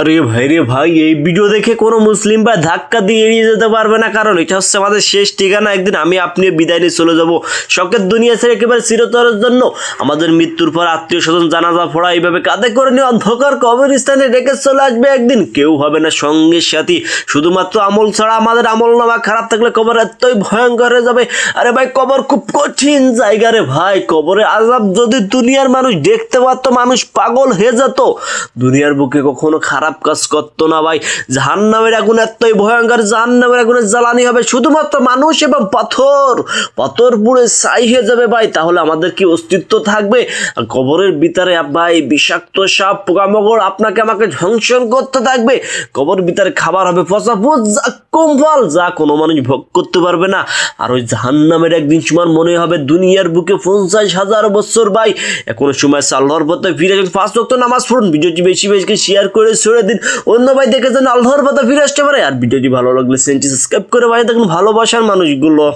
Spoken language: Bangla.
আরে ভাই রে ভাই, এই ভিডিও দেখে কোনো মুসলিম ভাই ধাক্কা দিয়ে এড়িয়ে যেতে পারবে না, কারণ এটা হচ্ছে আমাদের শেষ ঠিকানা। একদিন আমি আপনি বিদায় নিয়ে চলে যাব শখের দুনিয়া ছেড়ে একেবারে চিরতরের জন্য। আমাদের মৃত্যুর পর আত্মীয় স্বজন জানাজা পড়া এইভাবে কাঁধে করে নিয়ে অন্ধকার কবরস্থানে রেখে চলে আসবে একদিন। কেউ হবে না সঙ্গী সাথী, শুধুমাত্র আমল ছাড়া। আমাদের আমল নামা খারাপ থাকলে কবর এতই ভয়ঙ্কর হয়ে যাবে। আরে ভাই, কবর খুব কঠিন জায়গা রে ভাই। কবরে আযাব যদি দুনিয়ার মানুষ দেখতে পারতো, মানুষ পাগল হয়ে যেত। দুনিয়ার বুকে কখনো খারাপ কাজ করতো না ভাই। জাহান্নামের আগুন এতই ভয়ঙ্কর, জাহান্নামের আগুনের জ্বালানি হবে শুধুমাত্র মানুষ এবং পাথর। পাথর পুড়ে ছাই হয়ে যাবে ভাই। তাহলে আমাদের কি অস্তিত্ব থাকবে? আর কবরের ভিতরে ভাই বিষাক্ত সাপ পোকামাকড় আপনাকে আমাকে ধ্বংসন করতে থাকবে। কবর ভিতরে খাবার হবে পচা ভূত, যা কুম্ফল, যা কোনো মানুষ ভোগ করতে পারবে না। আর ওই জাহান্নামের একদিন সময় মনে হবে দুনিয়ার বুকে 50,000 বছর ভাই। এখনো সময় আল্লাহর পথে ফিরে আসুন, 5 ওয়াক্ত নামাজ পড়ুন। ভিডিওটি বেশি বেশি শেয়ার করে ছড়িয়ে দিন, অন্য ভাই দেখে যেন আল্লাহর পথে ফিরে আসতে পারে। আর ভিডিওটি ভালো লাগলে চ্যানেলটি সাবস্ক্রাইব করে ভাই দেখুন ভালোবাসার মানুষগুলো।